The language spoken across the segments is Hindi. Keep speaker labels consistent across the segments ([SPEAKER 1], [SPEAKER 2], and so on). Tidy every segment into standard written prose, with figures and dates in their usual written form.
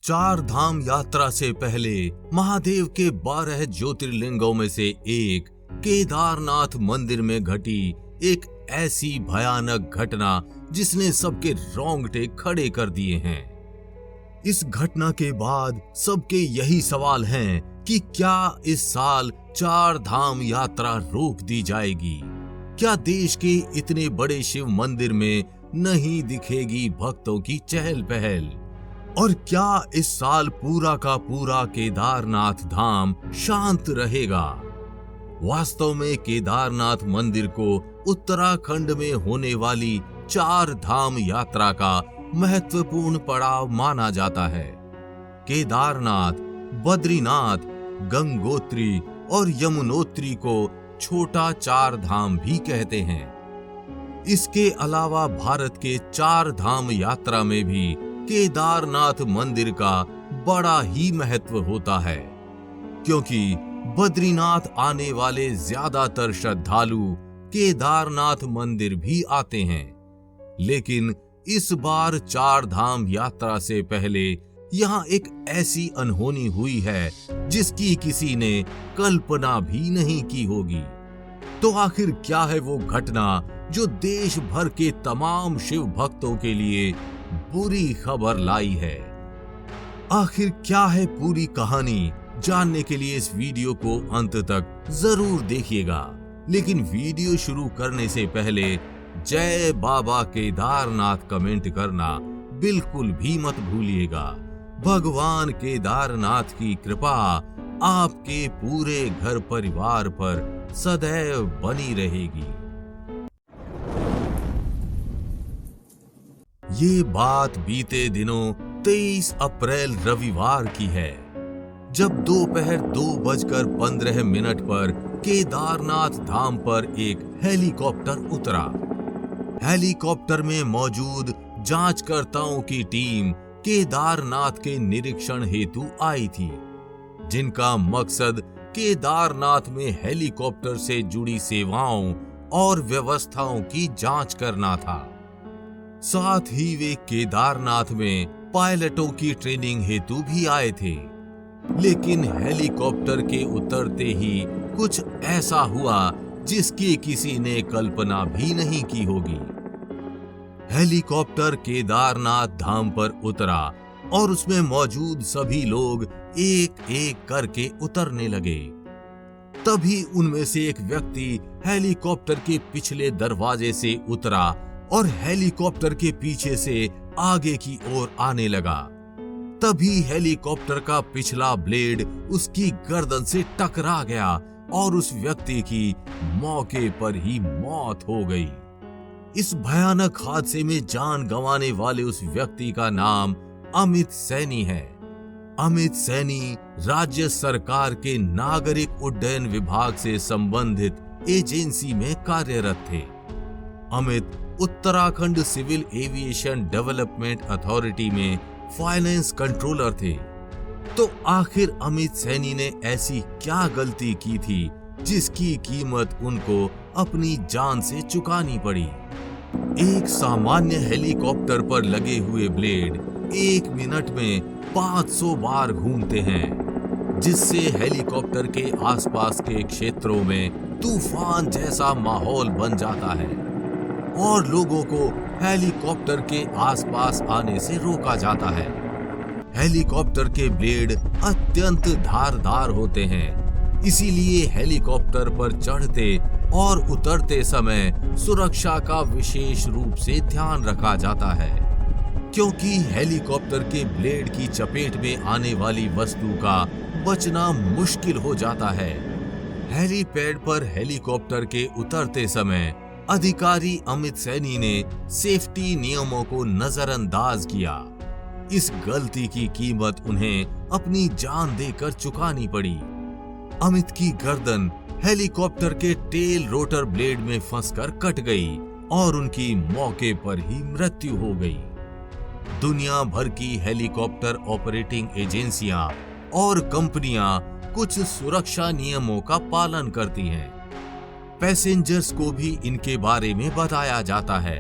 [SPEAKER 1] चार धाम यात्रा से पहले महादेव के 12 ज्योतिर्लिंगों में से एक केदारनाथ मंदिर में घटी एक ऐसी भयानक घटना जिसने सबके रोंगटे खड़े कर दिए हैं। इस घटना के बाद सबके यही सवाल हैं कि क्या इस साल चार धाम यात्रा रोक दी जाएगी? क्या देश के इतने बड़े शिव मंदिर में नहीं दिखेगी भक्तों की चहल पहल? और क्या इस साल पूरा का पूरा केदारनाथ धाम शांत रहेगा? वास्तव में केदारनाथ मंदिर को उत्तराखंड में होने वाली चार धाम यात्रा का महत्वपूर्ण पड़ाव माना जाता है। केदारनाथ, बद्रीनाथ, गंगोत्री और यमुनोत्री को छोटा चार धाम भी कहते हैं। इसके अलावा भारत के चार धाम यात्रा में भी केदारनाथ मंदिर का बड़ा ही महत्व होता है, क्योंकि बद्रीनाथ आने वाले ज्यादातर श्रद्धालु केदारनाथ मंदिर भी आते हैं। लेकिन इस बार चार धाम यात्रा से पहले यहाँ एक ऐसी अनहोनी हुई है जिसकी किसी ने कल्पना भी नहीं की होगी। तो आखिर क्या है वो घटना जो देश भर के तमाम शिव भक्तों के लिए बुरी खबर लाई है? आखिर क्या है पूरी कहानी? जानने के लिए इस वीडियो को अंत तक जरूर देखिएगा। लेकिन वीडियो शुरू करने से पहले जय बाबा केदारनाथ कमेंट करना बिल्कुल भी मत भूलिएगा। भगवान केदारनाथ की कृपा आपके पूरे घर परिवार पर सदैव बनी रहेगी। ये बात बीते दिनों 23 अप्रैल रविवार की है, जब दोपहर 2:15 पर केदारनाथ धाम पर एक हेलीकॉप्टर उतरा। हेलीकॉप्टर में मौजूद जांचकर्ताओं की टीम केदारनाथ के निरीक्षण हेतु आई थी, जिनका मकसद केदारनाथ में हेलीकॉप्टर से जुड़ी सेवाओं और व्यवस्थाओं की जांच करना था। साथ ही वे केदारनाथ में पायलटों की ट्रेनिंग हेतु भी आए थे। लेकिन हेलीकॉप्टर के उतरते ही कुछ ऐसा हुआ जिसकी किसी ने कल्पना भी नहीं की होगी। हेलीकॉप्टर केदारनाथ धाम पर उतरा और उसमें मौजूद सभी लोग एक एक करके उतरने लगे। तभी उनमें से एक व्यक्ति हेलीकॉप्टर के पिछले दरवाजे से उतरा और हेलीकॉप्टर के पीछे से आगे की ओर आने लगा। तभी हेलीकॉप्टर का पिछला ब्लेड उसकी गर्दन से टकरा गया और उस व्यक्ति की मौके पर ही मौत हो गई। इस भयानक हादसे में जान गंवाने वाले उस व्यक्ति का नाम अमित सैनी है। अमित सैनी राज्य सरकार के नागरिक उड्डयन विभाग से संबंधित एजेंसी में कार्यरत थे। Amit Uttarakhand civil aviation development authority में फाइनेंस कंट्रोलर थे। तो आखिर अमित सैनी ने ऐसी क्या गलती की थी जिसकी कीमत उनको अपनी जान से चुकानी पड़ी? एक सामान्य हेलीकॉप्टर पर लगे हुए ब्लेड 1 मिनट में 500 बार घूमते हैं, जिससे हेलीकॉप्टर के आसपास के क्षेत्रों में तूफान जैसा माहौल बन जाता है और लोगों को हेलीकॉप्टर के आसपास आने से रोका जाता है। हेलीकॉप्टर के ब्लेड अत्यंत धारदार होते हैं, इसीलिए हेलीकॉप्टर पर चढ़ते और उतरते समय सुरक्षा का विशेष रूप से ध्यान रखा जाता है, क्योंकि हेलीकॉप्टर के ब्लेड की चपेट में आने वाली वस्तु का बचना मुश्किल हो जाता है। हेलीपैड पर हेलीकॉप्टर के उतरते समय अधिकारी अमित सैनी ने सेफ्टी नियमों को नजरअंदाज किया। इस गलती की कीमत उन्हें अपनी जान देकर चुकानी पड़ी। अमित की गर्दन हेलीकॉप्टर के टेल रोटर ब्लेड में फंसकर कट गई और उनकी मौके पर ही मृत्यु हो गई। दुनिया भर की हेलीकॉप्टर ऑपरेटिंग एजेंसियां और कंपनियां कुछ सुरक्षा नियमों का पालन करती हैं। पैसेंजर्स को भी इनके बारे में बताया जाता है।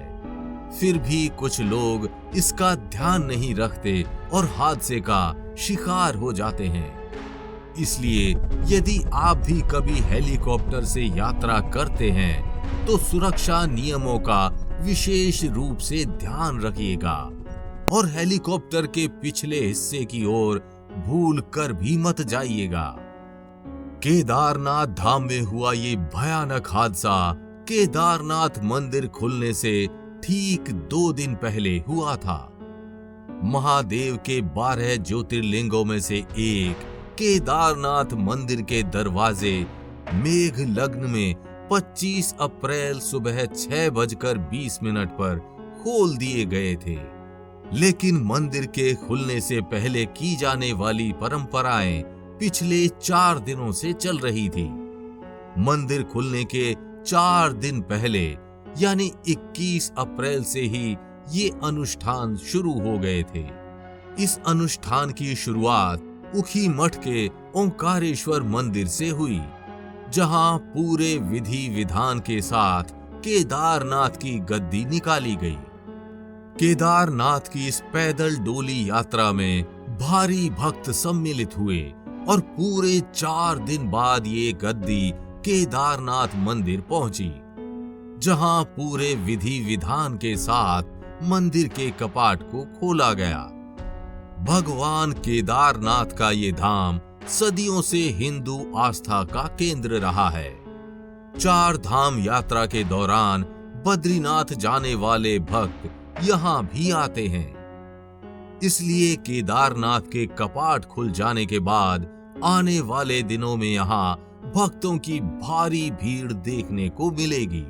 [SPEAKER 1] फिर भी कुछ लोग इसका ध्यान नहीं रखते और हादसे का शिकार हो जाते हैं। इसलिए यदि आप भी कभी हेलीकॉप्टर से यात्रा करते हैं तो सुरक्षा नियमों का विशेष रूप से ध्यान रखिएगा और हेलीकॉप्टर के पिछले हिस्से की ओर भूल कर भी मत जाइएगा। केदारनाथ धाम में हुआ ये भयानक हादसा केदारनाथ मंदिर खुलने से ठीक 2 दिन पहले हुआ था। महादेव के 12 ज्योतिर्लिंगों में से एक केदारनाथ मंदिर के दरवाजे मेघ लग्न में 25 अप्रैल सुबह 6:20 पर खोल दिए गए थे। लेकिन मंदिर के खुलने से पहले की जाने वाली परंपराएं पिछले 4 दिनों से चल रही थी। मंदिर खुलने के 4 दिन पहले यानी 21 अप्रैल से ही ये अनुष्ठान शुरू हो गए थे। इस अनुष्ठान की शुरुआत उखी मठ के ओंकारेश्वर मंदिर से हुई, जहां पूरे विधि विधान के साथ केदारनाथ की गद्दी निकाली गई। केदारनाथ की इस पैदल डोली यात्रा में भारी भक्त सम्मिलित हुए और पूरे 4 दिन बाद ये गद्दी केदारनाथ मंदिर पहुंची, जहां पूरे विधि विधान के साथ मंदिर के कपाट को खोला गया। भगवान केदारनाथ का ये धाम सदियों से हिंदू आस्था का केंद्र रहा है। 4 धाम यात्रा के दौरान बद्रीनाथ जाने वाले भक्त यहाँ भी आते हैं। इसलिए केदारनाथ के कपाट खुल जाने के बाद आने वाले दिनों में यहाँ भक्तों की भारी भीड़ देखने को मिलेगी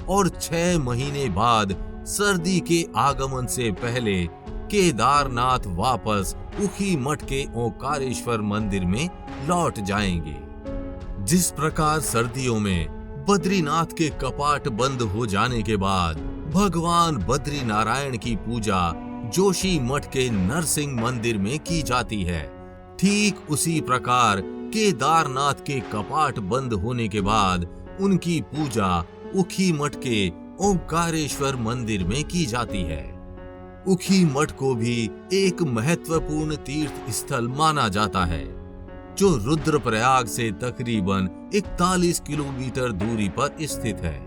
[SPEAKER 1] और 6 महीने बाद सर्दी के आगमन से पहले केदारनाथ वापस उखी मठ के ओंकारेश्वर मंदिर में लौट जाएंगे। जिस प्रकार सर्दियों में बद्रीनाथ के कपाट बंद हो जाने के बाद भगवान बद्री नारायण की पूजा जोशी मठ के नरसिंह मंदिर में की जाती है, ठीक उसी प्रकार केदारनाथ के कपाट बंद होने के बाद उनकी पूजा उखी मठ के ओंकारेश्वर मंदिर में की जाती है। उखी मठ को भी एक महत्वपूर्ण तीर्थ स्थल माना जाता है, जो रुद्रप्रयाग से तकरीबन 41 किलोमीटर दूरी पर स्थित है।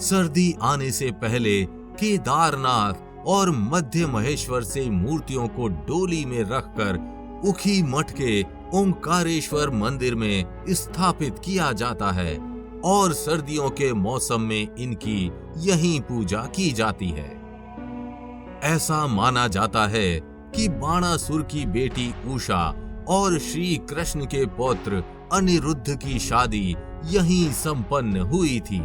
[SPEAKER 1] सर्दी आने से पहले केदारनाथ और मध्य महेश्वर से मूर्तियों को डोली में रखकर उखी मठ के ओंकारेश्वर मंदिर में स्थापित किया जाता है और सर्दियों के मौसम में इनकी यहीं पूजा की जाती है। ऐसा माना जाता है कि बाणासुर की बेटी उषा और श्री कृष्ण के पौत्र अनिरुद्ध की शादी यहीं संपन्न हुई थी।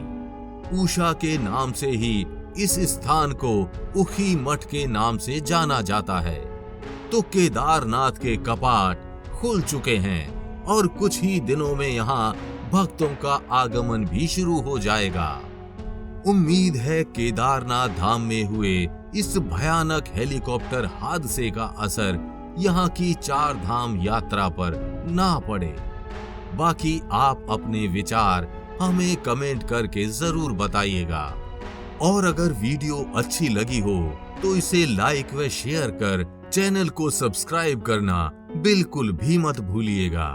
[SPEAKER 1] उषा के नाम से ही इस स्थान को उखी मठ के नाम से जाना जाता है। तो केदारनाथ के कपाट खुल चुके हैं और कुछ ही दिनों में यहाँ भक्तों का आगमन भी शुरू हो जाएगा। उम्मीद है केदारनाथ धाम में हुए इस भयानक हेलीकॉप्टर हादसे का असर यहाँ की 4 धाम यात्रा पर ना पड़े। बाकी आप अपने विचार हमें कमेंट करके जरूर बताइएगा और अगर वीडियो अच्छी लगी हो तो इसे लाइक व शेयर कर चैनल को सब्सक्राइब करना बिल्कुल भी मत भूलिएगा।